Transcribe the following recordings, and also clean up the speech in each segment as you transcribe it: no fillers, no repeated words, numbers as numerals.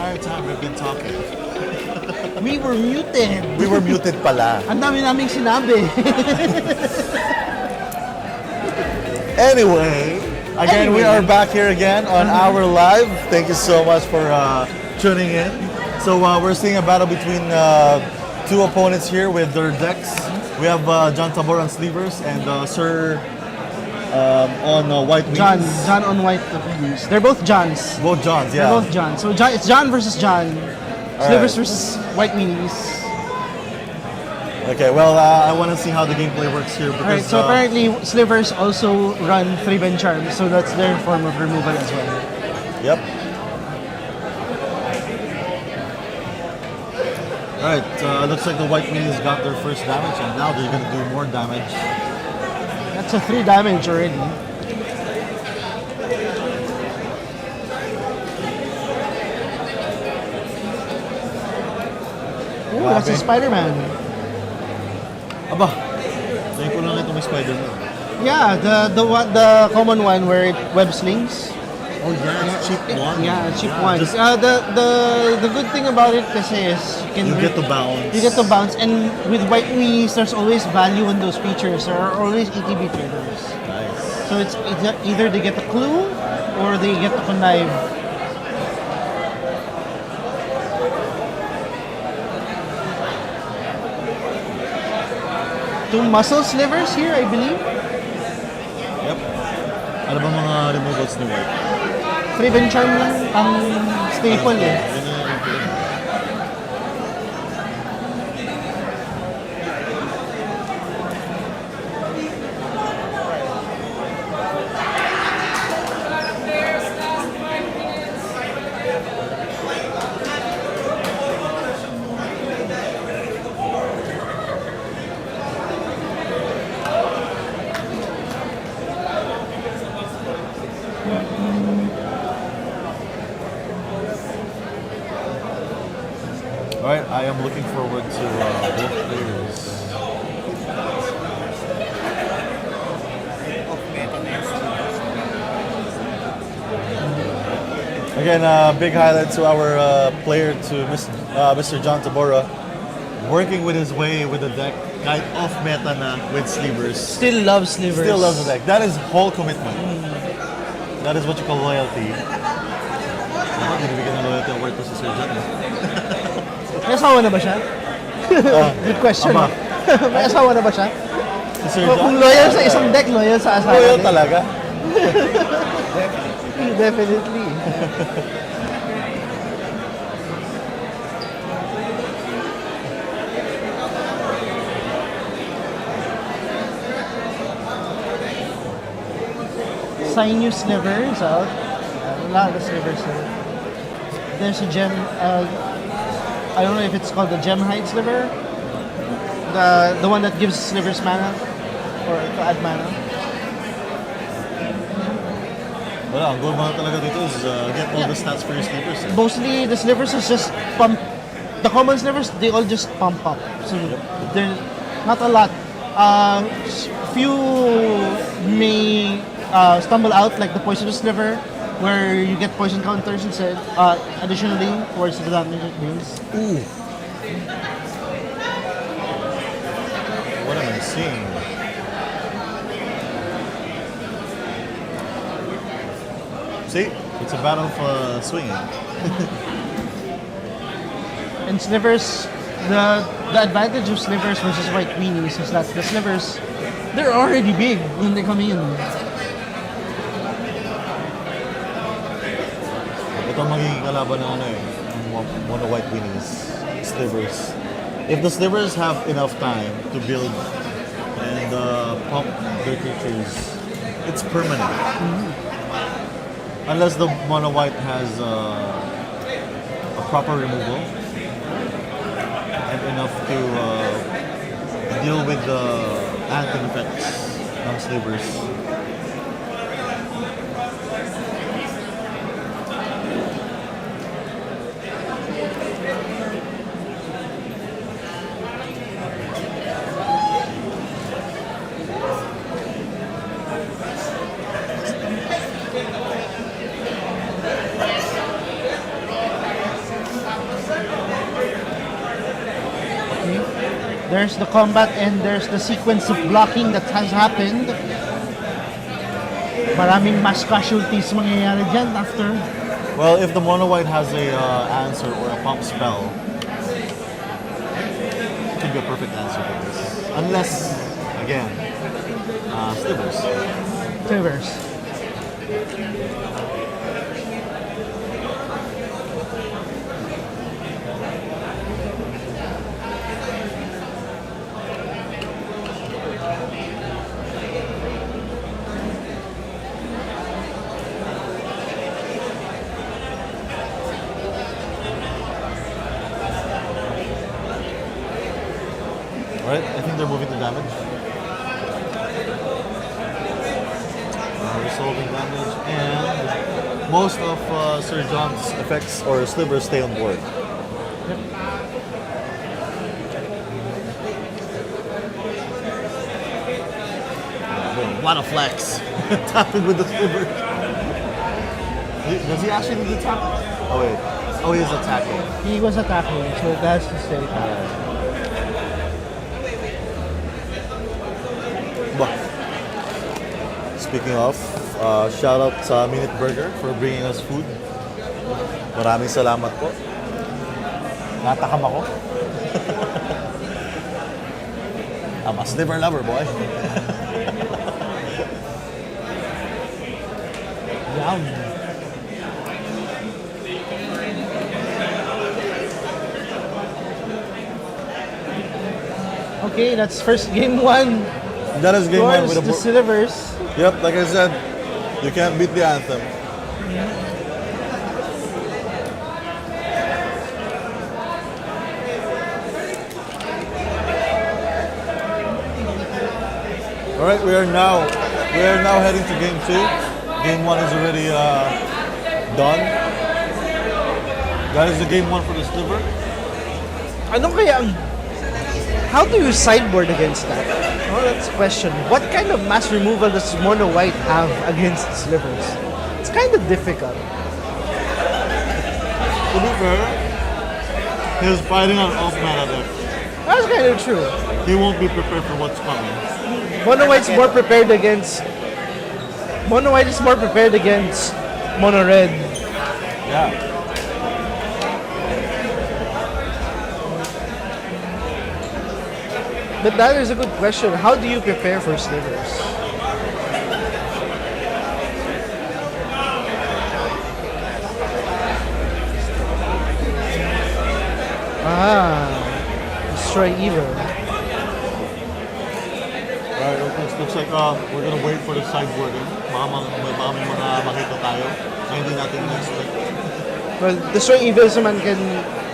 entire time we've been talking. We were muted. We were muted pala. Ang dami naming sinabi. Anyway, again, we are back here again on our live. Thank you so much for tuning in. So we're seeing a battle between two opponents here with their decks. We have John Tabor on Slivers and Sir on White Weenie. John on White Weenies. They're both Johns. Both Johns, yeah. They're both Johns. So it's John versus John. Slivers versus White Weenies. Okay, well, I want to see how the gameplay works here. Because, Alright, so apparently Slivers also run 3-Ben Charms, so that's their form of removal as well. Yep. Alright, looks like the White Weenies got their first damage, and now they're going to do more damage. That's a 3 damage already. Oh, that's a Spider-Man. Aba, tingin ko lang ito may Spider-Man. Yeah, the common one where it web slings. Oh yeah, it's cheap one. Yeah, cheap one. The good thing about it kasi is You get to bounce. You get to bounce, and with White Weenies, there's always value in those features. There are always ETB traders. Nice. So it's either they get a clue or they get to connive. Two muscle slivers here, I believe. Yep. Ano ba mga removals ni White? 3-Ben Charm lang ang staple eh. Yun yung feeling. Alright, I am looking forward to both players. Again, big highlight to our player, to Mr. John Tabora, working with his way with the deck, kahit off meta na with Slivers. Still loves slivers. Still loves the deck. That is whole commitment. That is what you call loyalty. Dapat binibigyan ng loyalty award to si Sir John. May asawa na ba siya? Good question. Aba. May asawa na ba siya? Si Sir John? Kung loyal sa isang deck, loyal sa asawa. Loyal din. talaga. Definitely. Sign new slivers out. A lot of slivers here. There's a gem. I don't know if it's called the gem hide sliver. The one that gives slivers mana or to add mana. Wala, ang goal mo talaga dito is get all the stats for your Slivers. Eh. Mostly the slivers is just pump. The common slivers, they all just pump up. So there's not a lot. Few may stumble out, like the poisonous sliver, where you get poison counters instead. Additionally, towards the damage it deals. Ooh. What am I seeing? See, it's a battle of swinging. And slivers, the advantage of slivers versus White Weenies is that the slivers, they're already big when they come in. Ito ang magiging kalaban ng mono White Weenies, Slivers. If the Slivers have enough time to build and pump their creatures, it's permanent. Unless the mono White has a proper removal and enough to deal with the anti-effects ng Slivers. There's the combat and there's the sequence of blocking that has happened. Maraming mass casualties mangyayari dyan after. Well, if the mono white has a answer or a pump spell, it could be a perfect answer for this. Unless, again, Slivers. Slivers. Right? I think they're moving the damage. Resolving damage, and most of Sir John's effects or slivers stay on board. Yep. What a flex! Tapping with the sliver. Does he actually need to tap? Oh wait. Oh, he's attacking. He was attacking, so that's to say that. Speaking of, shout out sa Minute Burger for bringing us food. Maraming salamat po. Natakam ako. I'm a sliver lover, boy. Yum. Okay, that's first game one. That is game one Yours, with the Slivers. Yep, like I said, you can't beat the anthem. All right, we are now heading to game two. Game one is already done. That is the game one for the sliver. Anong kaya ang... How do you sideboard against that? Oh, that's a question. What kind of mass removal does Mono White have against Slivers? It's kind of difficult. To be fair, he was fighting on off-mana deck. That's kind of true. He won't be prepared for what's coming. Mono White's more prepared against... Mono White is more prepared against Mono Red. Yeah. But that is a good question. How do you prepare for Slivers? Destroy evil. Right, looks like we're gonna wait for the sideboarding. Baka may mga makita tayo na hindi natin na-expect. Well, Destroy Evil naman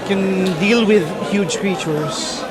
can deal with huge creatures.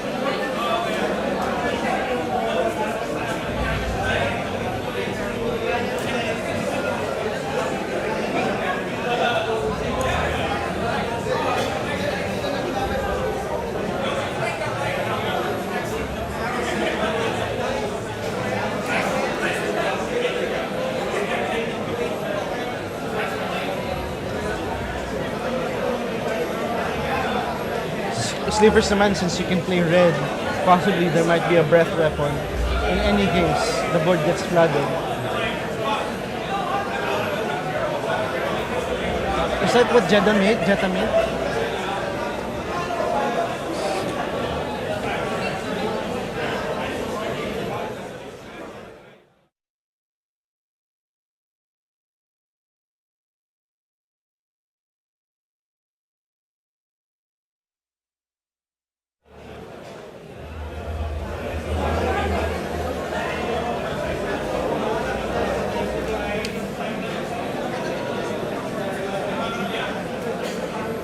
Slivers naman, since you can play red, possibly there might be a breath weapon. In any case, the board gets flooded. Is that what Jeddah made? Jeddah made?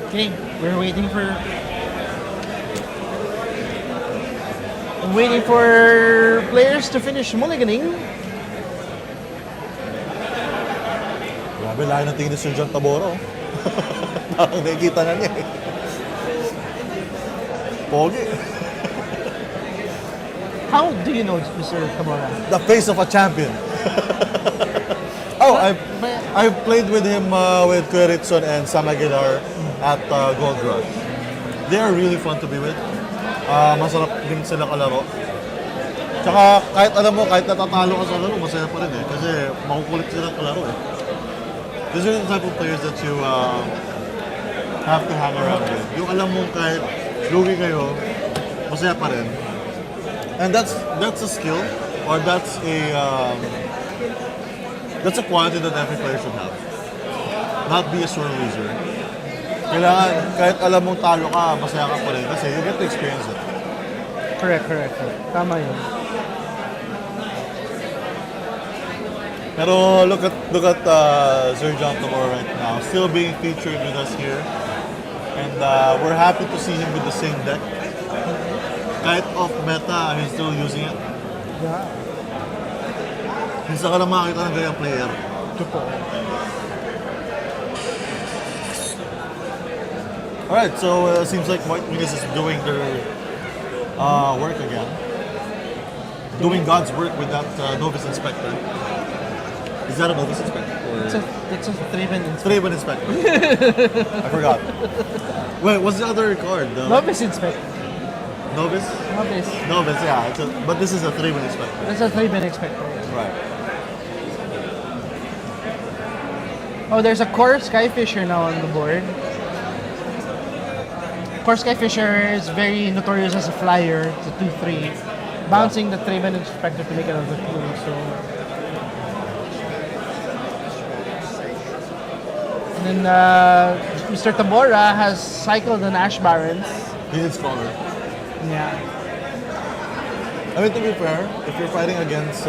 Okay, we're waiting for players to finish mulliganing. Grabe, layo ng tingin ni Sir John Taboro. Parang nakikita na niya eh. Pogi. How do you know Mr. Tamora? The face of a champion. Oh, I've played with him with Kueritson and Sam Aguilar at Gold Rush. They are really fun to be with. masarap din sila kalaro. Tsaka kahit alam mo, kahit natatalo ka sa laro, masaya pa rin eh. Kasi makukulit sila kalaro eh. These are the type of players that you have to hang around with. Yung alam mo kahit lugi kayo, masaya pa rin. And that's a skill, or that's a quality that every player should have. Not be a sore loser. Kailangan, kahit alam mong talo ka, masaya ka pa rin kasi you get to experience it. Correct. Tama yun. Pero look at Sir John Tamor right now, still being featured with us here. And we're happy to see him with the same deck. Kahit off meta, he's still using it. Yeah. Minsan ka lang makakita ng ganyang player. Totoo. Alright, so seems like White Weenie is doing their work again. Doing God's work with that Novice Inspector. Is that a Novice Inspector? It's a 3-man inspector. Three-man Inspector. I forgot. Wait, what's the other card? Novice inspector. Novice? Novice, yeah. But this is a 3-man Inspector. That's a 3-man inspector. Right. Oh, there's a Core Skyfisher now on the board. Core Skyfisher is very notorious as a flyer. It's a 2-3. Bouncing the 3-man inspector to make another clue. So. And then Mr. Tabora has cycled an Ash Barons. He did stronger. Yeah. I mean, to be fair, if you're fighting against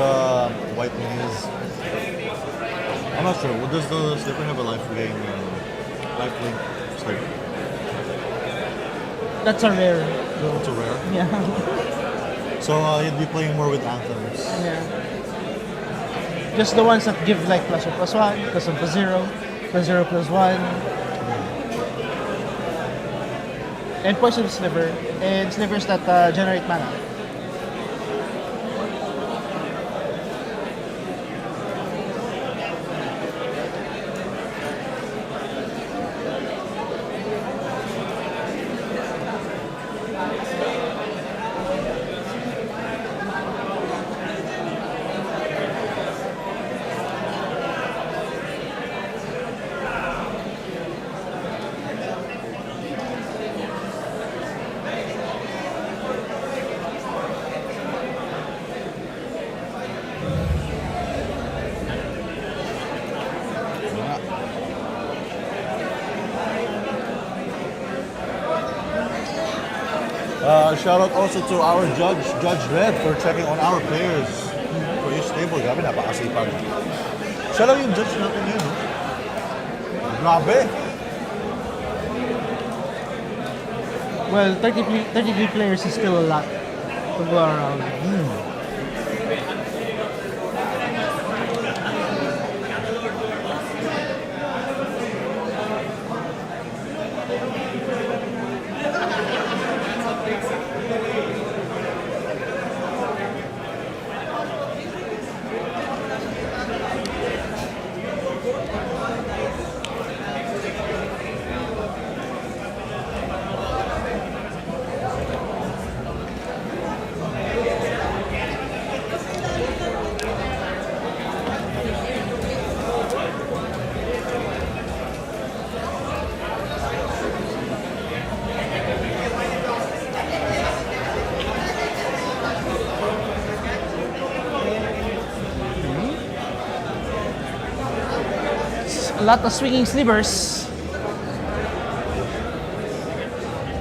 White Weenies, I'm not sure. Does the Slipper have a life link Slipper? That's a rare. It's a rare. Yeah. So he'd be playing more with anthems. Yeah. Just the ones that give like +1/+1, +1/+0, +0/+1. And Poison Sliver. And slivers that generate mana. Shout out also to our judge, Judge Red, for checking on our players for each table. Grabe, napakasipag. Siya lang yung judge natin yun. No? Grabe. Well, 33 players is still a lot to go around. A lot of swinging slivers.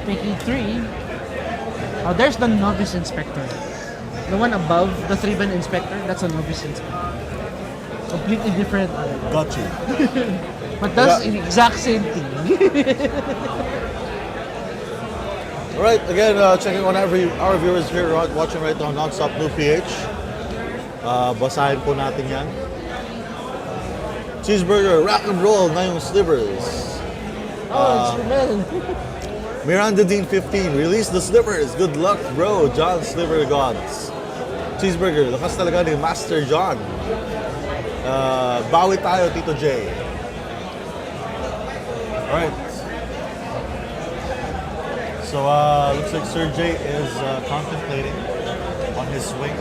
Picking 3. Oh, there's the Novice Inspector. The one above the 3-man Inspector, that's a Novice Inspector. Completely different. Got you. But that's the exact same thing. Alright, again, checking on our viewers here watching right now, Non-Stop New PH. Basahin po natin yan. Cheeseburger, rock and roll na yung slivers. Oh, it's man. Miranda Dean 15, release the slivers. Good luck, bro. John Sliver Gods. Cheeseburger, lakas talaga ni Master John. Bawi tayo, Tito J. Alright. So looks like Sir J is contemplating on his swing.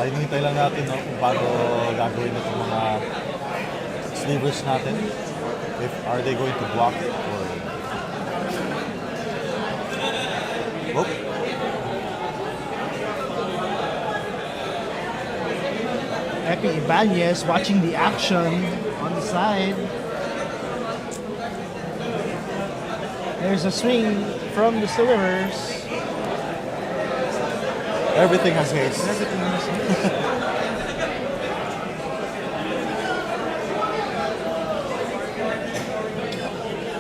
Hinihintay lang natin no, kung paano gagawin itong mga slivers natin. If are they going to block it or... Oh. Epi Ibanez watching the action on the side. There's a swing from the Slivers. Everything has haste. Everything is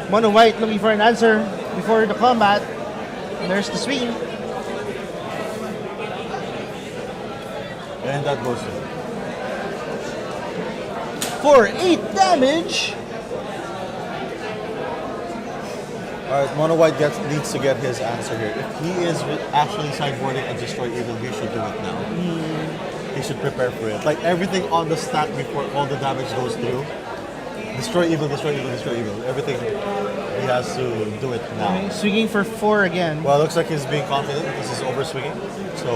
Mono White looking for an answer before the combat. There's the swing. And that goes in. For 8 damage. Alright, Mono White needs to get his answer here. If he is actually sideboarding a Destroy Evil, he should do it now. He should prepare for it. Like everything on the stack before all the damage goes through. Destroy Evil, Destroy Evil, Destroy Evil. Everything, he has to do it now. Okay, swinging for 4 again. Well, it looks like he's being confident. This is over swinging. So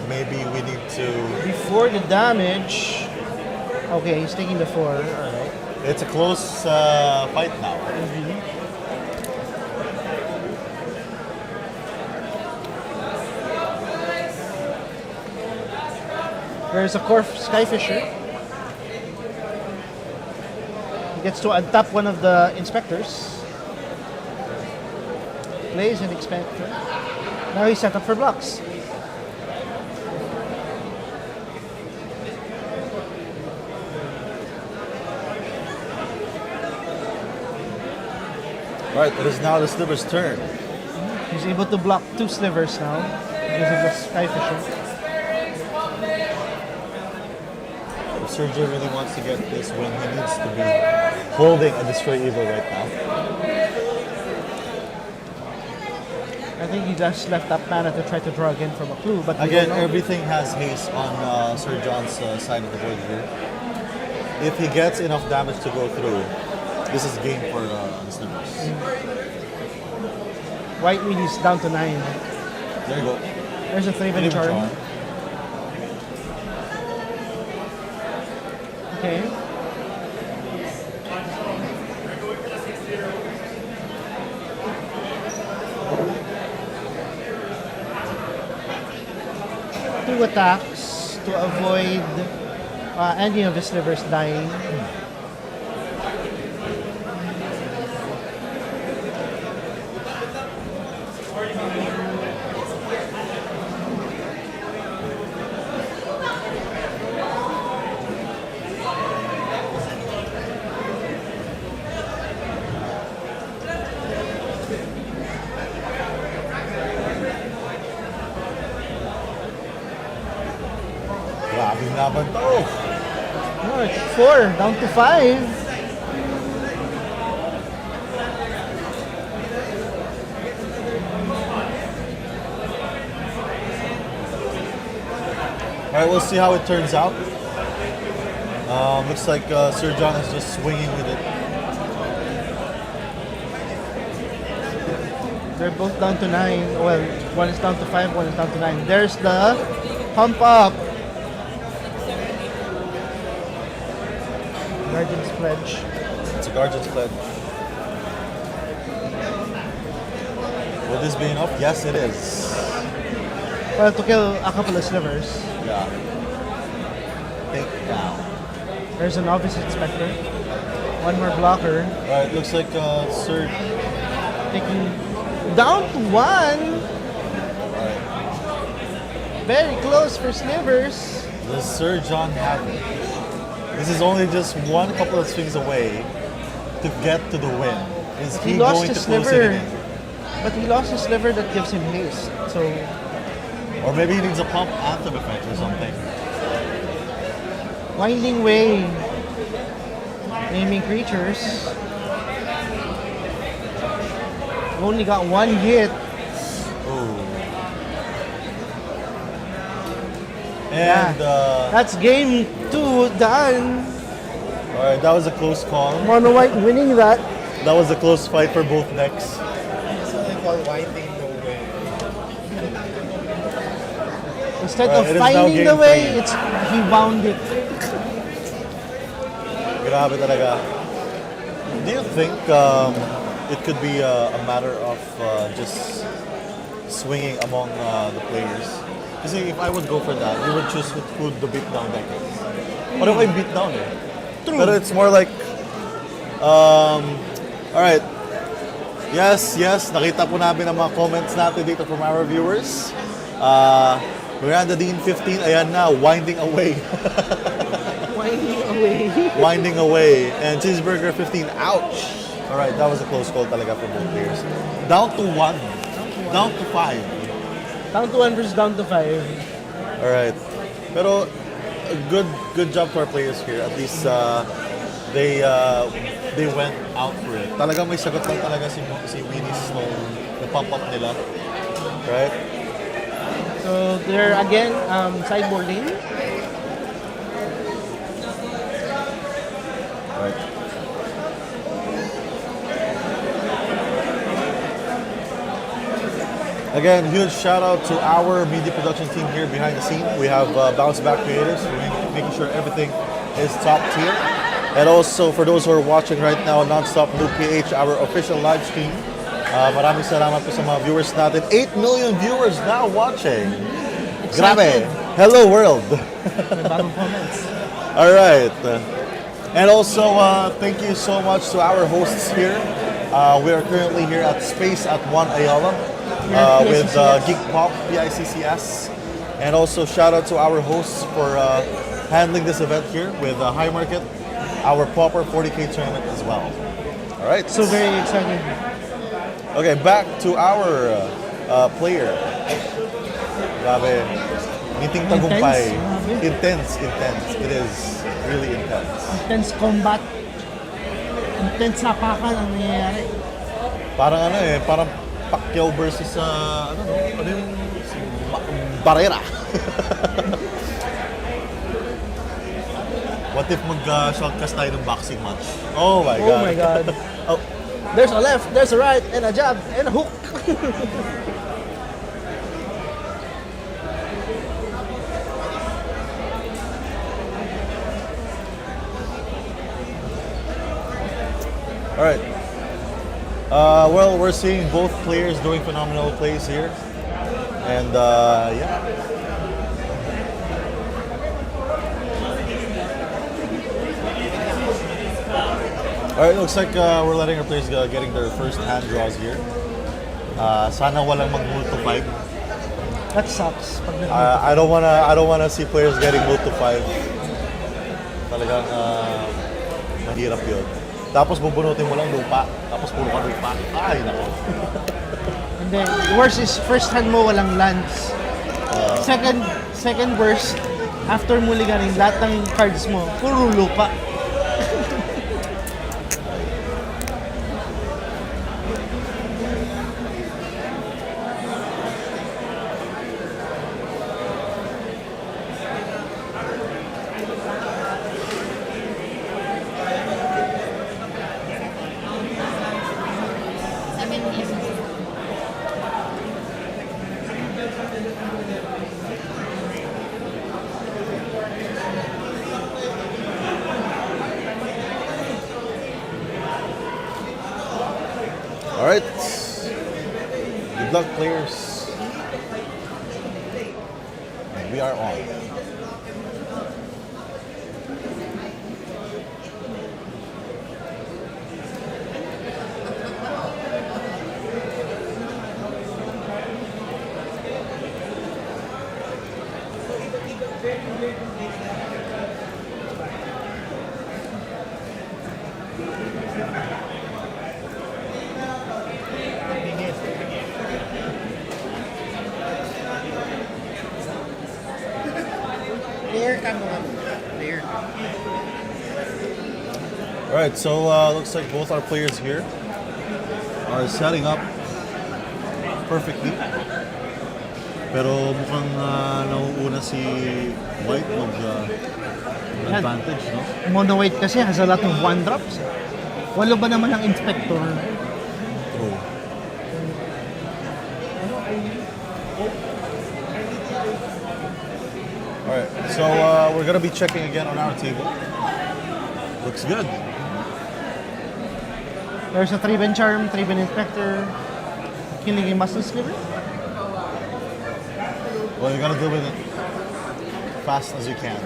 maybe we need to... Before the damage. Okay, he's taking the 4. Alright. It's a close fight now. There's a Corf Skyfisher. He gets to untap one of the inspectors. Plays an inspector. Now he's set up for blocks. Right, it is now the Slivers' turn. He's able to block 2 Slivers now because of the Skyfisher. If Sergio really wants to get this win, he needs to be holding a Destroy Evil right now. I think he just left that mana to try to draw again from a clue, but we Again, don't know. everything has haste on Sir John's side of the board here. If he gets enough damage to go through, this is game for the Slivers. White Weenie's down to 9. There you go. There's a Thraven Charm. Okay. Two attacks to avoid any of his Slivers dying. Grabing laban to. No, it's 4 down to 5. Alright, we'll see how it turns out. Looks like Sir John is just swinging with it. They're both down to 9. Well, one is down to 5, one is down to 9. There's the pump up. Guardian's Pledge. It's a Guardian's Pledge. Will this be enough? Yes, it is. Well, to kill a couple of Slivers. Yeah. Take down. There's an Novice Inspector. One more blocker. Alright, looks like Sir... Taking down to 1. Alright. Very close for Slivers. Does Sir John have it? This is only just one couple of swings away to get to the win. Is he lost going to his close sliver. it in? But he lost his Sliver that gives him haste. So, Or maybe he needs a pump anthem effect or something. Winding Way. Naming creatures. Only got 1 hit. Ooh. And That's game 2 done. All right, that was a close call. Mono White winning that. That was a close fight for both decks. That's what I call winding the way. Instead Alright, of it is now finding game the way, three. he wound it. Grabe talaga. Do you think it could be a matter of just swinging among the players? Kasi if I would go for that, you would choose who the beatdown deck is. Pareho kayo beatdown eh. True. Pero it's more like, alright. Yes, nakita po namin ang mga comments natin dito from our viewers. Miranda Dean 15, ayan na, winding away. Winding away. Winding away. And Cheeseburger 15, ouch! Alright, that was a close call talaga for both players. Down to 1. Down to 5. Down to 1 versus down to 5. Alright. Pero, a good job to our players here. At least, they went out for it. Talagang may sagot lang talaga si Winnie's nung pump up nila. Right? So they're again sideboarding. Right. Again, huge shout out to our media production team here behind the scene. We have Bounce Back Creatives, making sure everything is top tier. And also for those who are watching right now, Nonstop Blue PH, our official live stream. Maraming salamat po sa mga viewers natin. 8 million viewers now watching. Grabe. Hello world. May bagong comments. All right. And also, thank you so much to our hosts here. We are currently here at Space at 1 Ayala with Geek Pop, PICCS. And also, shout out to our hosts for handling this event here with High Market, our Pauper 40K tournament as well. All right. So very excited. Okay, back to our player. Grabe. Ngiting tagumpay. Intense. It is really intense. Intense combat. Intense sapakan ang nangyayari. Parang parang Pacquiao versus ano yung Barrera. What if mag-shotcast tayo ng boxing match? Oh my God. Oh my God. Oh. There's a left, there's a right, and a jab, and a hook. All right. Well, we're seeing both players doing phenomenal plays here. And yeah. All right, looks like we're letting our players getting their first hand draws here. Sana walang mag-move to 5. That sucks. Pag I don't wanna see players getting moved to 5. Talagang mahirap yun. Tapos bubunutin mo lang lupa. Tapos puro ka lupa. Ay, nako. And then, worst is first hand mo walang lands. Second worst, after mulliganing, lahat ng cards mo, puro lupa. All right. Good luck, players. We are on. Clear ka mga clear. Alright, so looks like both our players here are setting up perfectly. Pero mukhang nauuna si White advantage, no? Mono White kasi has a lot of one drops. Walo ba naman ang Inspector? True. Alright, so we're gonna be checking again on our table. Looks good. There's a 3-bin Charm, 3-bin Inspector, Killing Muscle Sliver. Well, you gotta do with it fast as you can.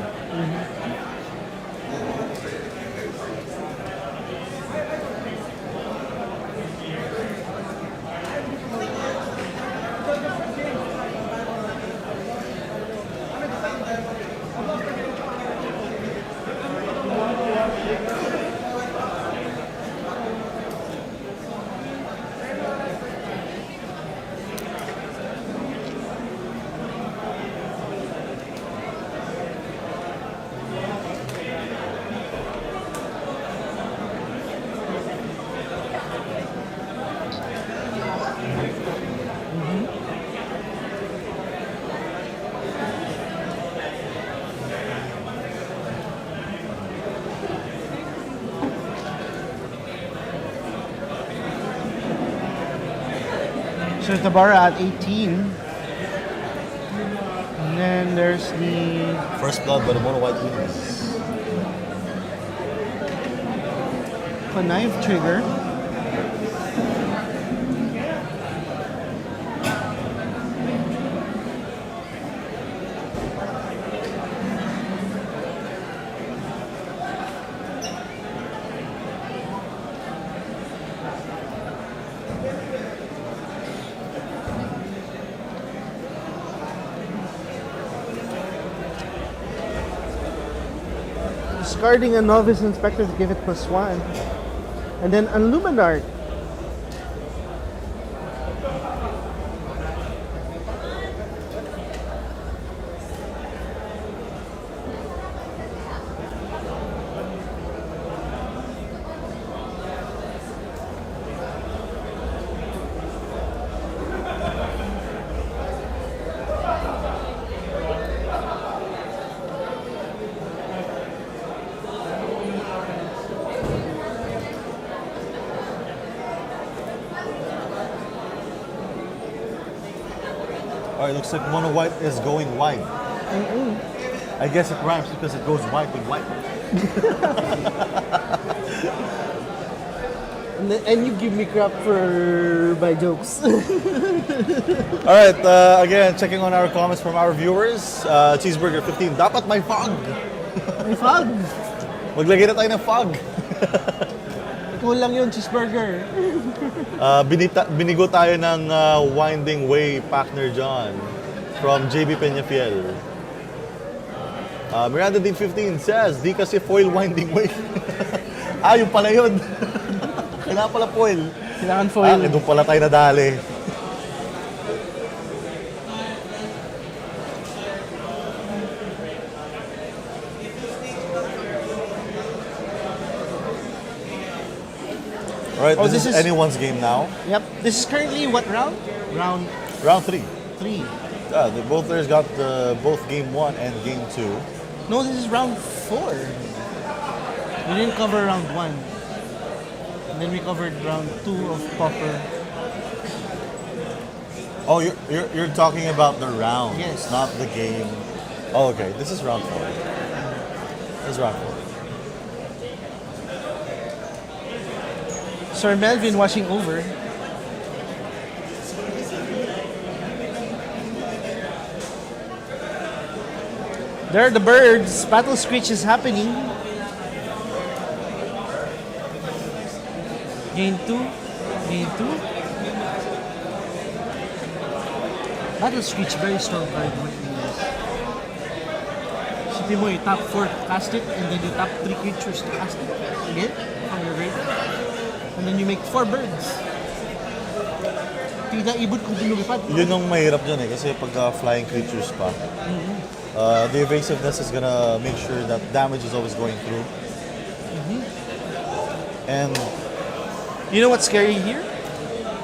So Tabara at 18. And then there's the First blood by the Mono White Weenies. Knife Trigger. Discarding a Novice Inspector to give it +1. And then Unluminart. Alright, looks like Mono White is going wide. I guess it rhymes because it goes white with white. And you give me crap for my jokes. Alright, again, checking on our comments from our viewers. Cheeseburger 15, dapat may fog. May fog. Maglagay na tayo ng fog. Kulang yun, cheeseburger. Binigo tayo ng Winding Way Partner John from JB Peñafiel. Miranda Dean 15 says, di kasi foil Winding Way. Yung pala yun. Kailangan pala foil. Kailangan foil. Doon pala tayo nadali. Alright, this is anyone's game now. Yep. This is currently what round? Round Round 3. 3. Yeah, both players got both game 1 and game 2. No, this is round 4. We didn't cover round 1. And then we covered round 2 of Pauper. Oh, you're talking about the round, Yes. not the game. Oh, okay. This is round 4. This is round 4. Sir Melvin watching over. There are the birds. Battle Screech is happening. Game 2. Game 2. Battle Screech, very strong card. Isipin mo, you top 4 to cast it, and then you top 3 creatures to cast it. Again, from your grave. And then you make 4 birds. Tida ibon kung lumipad. Yun ang mahirap dyan kasi pag flying creatures pa, the evasiveness is gonna make sure that damage is always going through. And You know what's scary here?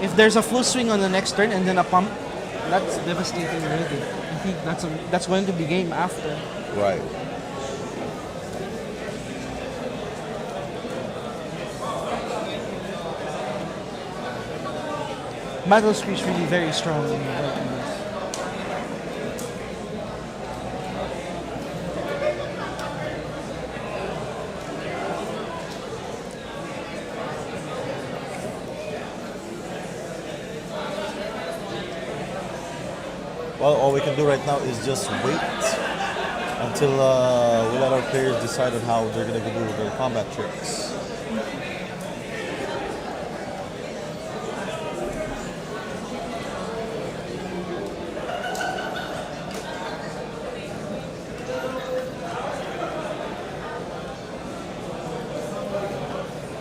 If there's a full swing on the next turn and then a pump, that's devastating already. I think that's going to be game after. right. battle speech really very strong in the White Weenies. Well, all we can do right now is just wait until we let our players decide on how they're going to do their combat tricks.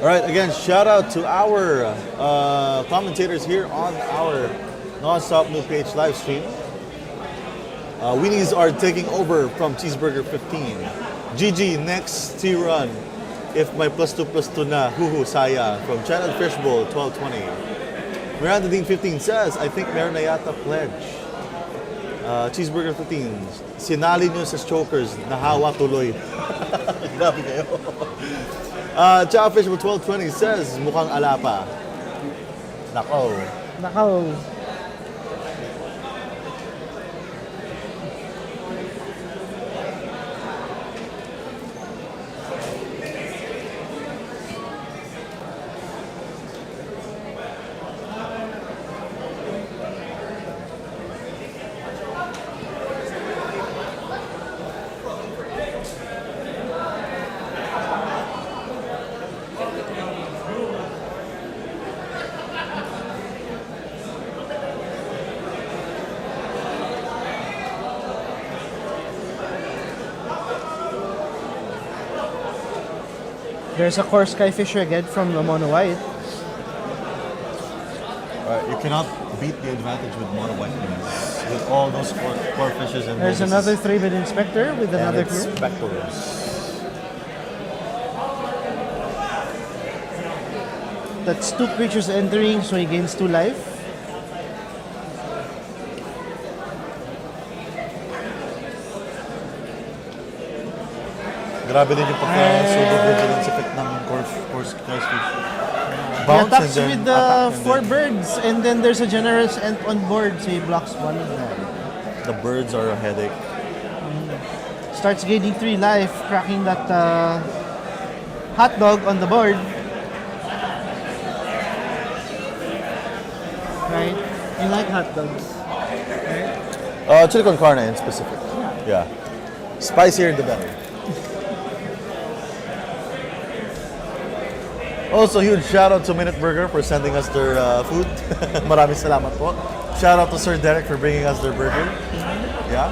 All right, again, shout out to our commentators here on our non-stop new page live stream. Weenies are taking over from Cheeseburger 15. GG, next T-run. If my +2 na, huhu, saya. From Channel Fishbowl, 1220. Miranda Dean 15 says, I think meron na yata pledge. Cheeseburger 15, sinali nyo sa chokers, nahawa tuloy. Grabe kayo. Channel Fishbowl 1220 says, mukhang alapa. Nako. Nakaw. There's a core sky fisher again from the Mono White. You cannot beat the advantage with mono white Weenies. With all those core fishes and There's another 3-bit inspector with another crew. Spectors. That's 2 creatures entering, so he gains 2 life. Grabe din yung pagka-super vigilance effect ng core fish. He Bounce attacks and then with the attack and 4 then birds, and then there's a generous ant on board, so he blocks 1 of them. the birds are a headache. Starts gaining 3 life, cracking that hot dog on the board. Right? You like hot dogs. Chili con carne in specific. Yeah. Spicier the better. Also, huge shout out to Minute Burger for sending us their food. Maraming salamat po. Shout out to Sir Derek for bringing us their burger. Yeah.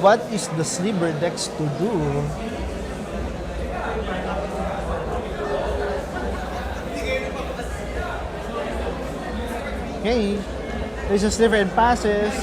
What is the Sliver Dex to do? Okay. There's a Sliver and passes.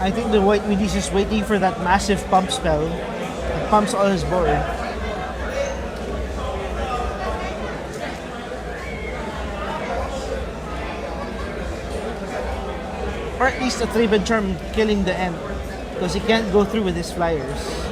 I think the White Weenie is waiting for that massive pump spell. It pumps all his board. Or at least a 3-bit charm killing the end. Because he can't go through with his flyers.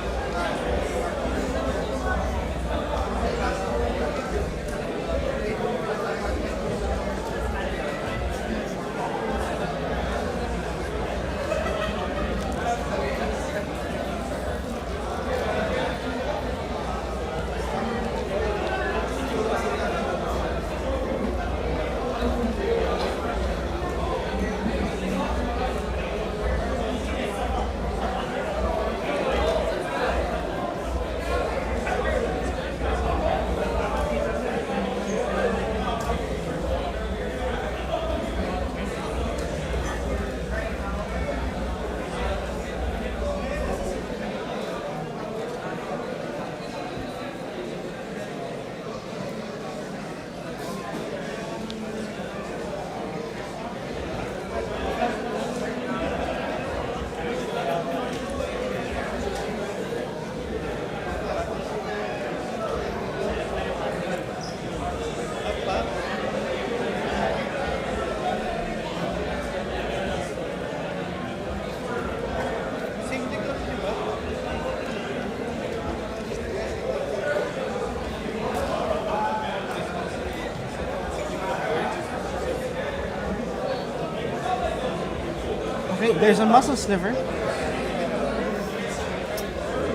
There's a muscle sliver.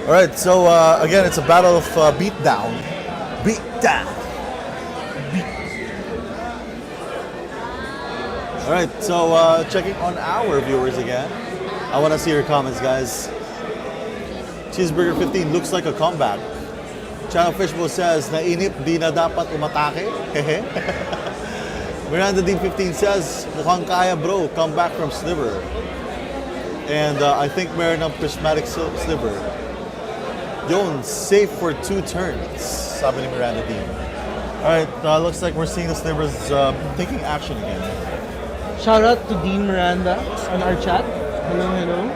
All right, so again, it's a battle of beatdown. Beatdown. All right, so checking on our viewers again. I want to see your comments, guys. Cheeseburger 15 looks like a comeback. Channel Fishbowl says, nainip, di na dapat umatake. Hehe. Miranda Dean 15 says, mukhang kaya bro, come back from Sliver. And I think meron ng prismatic Sliver. Yon, safe for 2 turns, sabi ni Miranda Dean. Alright, looks like we're seeing the Slivers taking action again. Shout out to Dean Miranda on our chat. Hello, hello.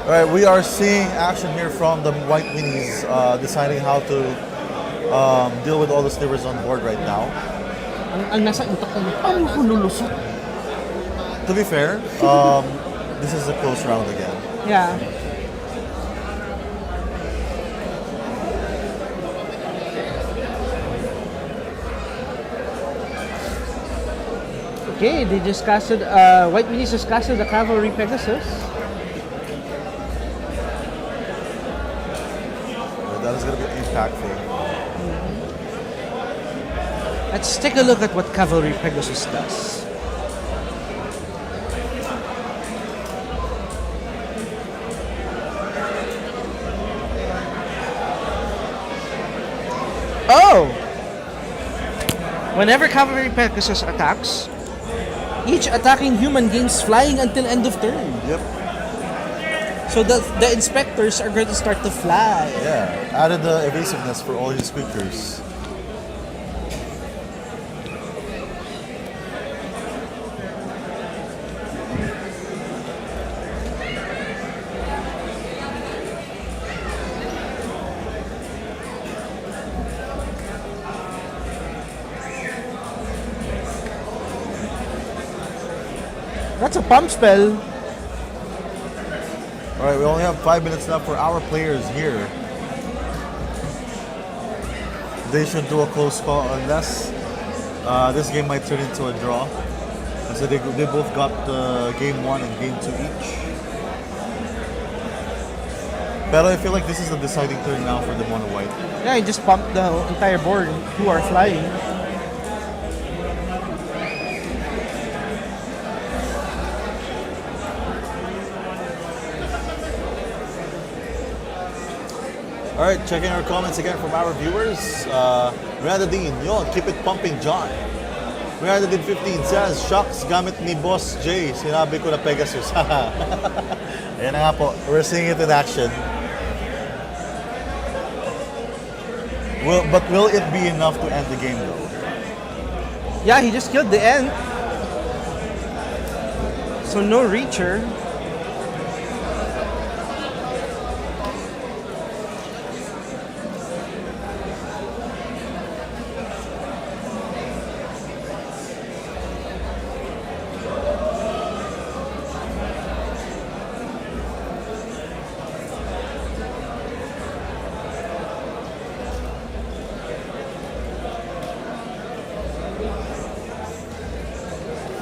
Alright, we are seeing action here from the White Weenies deciding how to deal with all the Slivers on board right now. Ang nasa utak ko, paano ko lulusot? To be fair, this is a close round again. Yeah. Okay, they just casted, White Weenies just casted the Cavalry Pegasus. That is going to be impactful. Let's take a look at what Cavalry Pegasus does. Oh! Whenever Cavalry Pegasus attacks, each attacking human gains flying until end of turn. Yep. So the inspectors are going to start to fly. Yeah, added the evasiveness for all his creatures. That's a pump spell. All right, we only have 5 minutes left for our players here. They should do a close call unless this game might turn into a draw. So they both got game 1 and game 2 each. But I feel like this is the deciding turn now for the mono white. Yeah, you just pump the entire board who are flying. All right, checking our comments again from our viewers. Miranda Dean, yon, keep it pumping, John. Miranda Dean 15 says, shocks gamit ni Boss J. Sinabi ko na Pegasus. Ayan na nga po, we're seeing it in action. But will it be enough to end the game though? Yeah, he just killed the Ent. So no Reacher.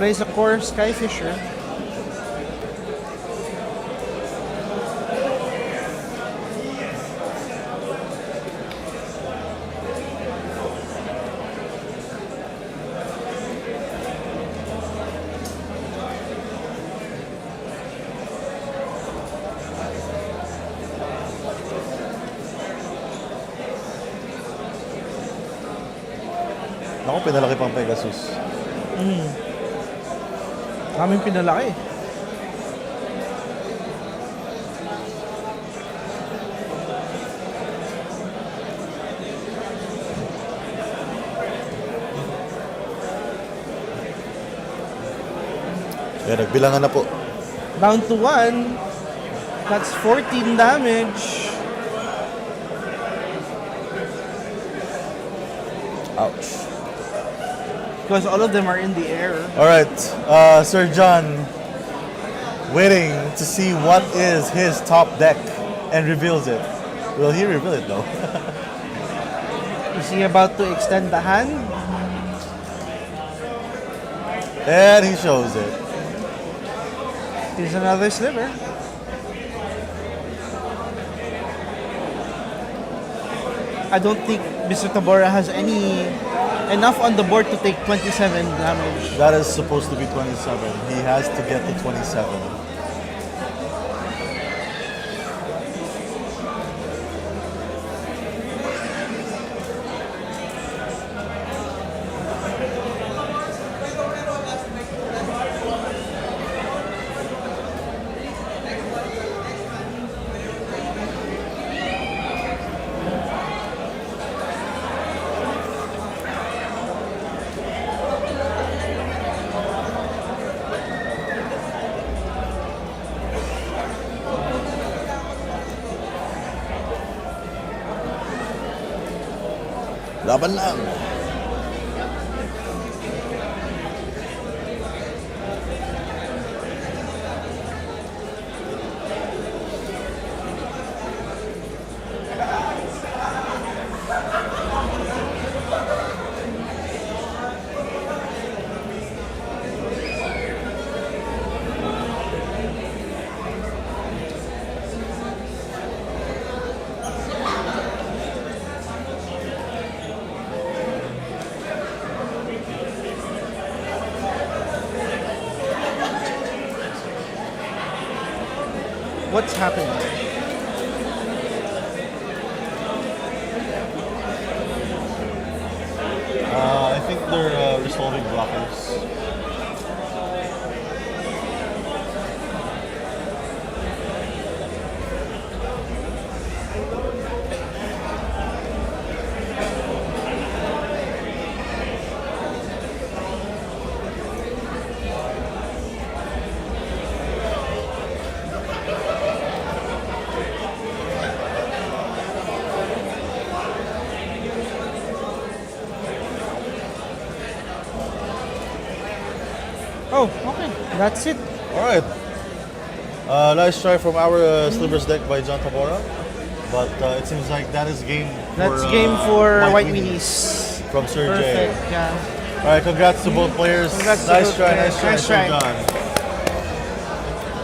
Plays a core Skyfisher. Naku, pinalaki pang Pegasus. Kaming pinalaki. Yan, nagbilangan na po. Down to 1. That's 14 damage. Ouch. Because all of them are in the air. All right, Sir John, waiting to see what is his top deck and reveals it. Will he reveal it though? Is he about to extend the hand? And he shows it. Here's another sliver. I don't think Mr. Tabora has enough on the board to take 27 damage. That is supposed to be 27. He has to get to 27. Laban lang. What's happening? I think they're resolving blockers. Oh, okay. That's it. Alright. Nice try from our Slivers deck by John Tabora. But it seems like that is game That's for, game for White Weenie Weenies. from Sir J. Perfect. Yeah. Alright, congrats to both players. Congrats to Nice both try, players. nice try, Nice try. John.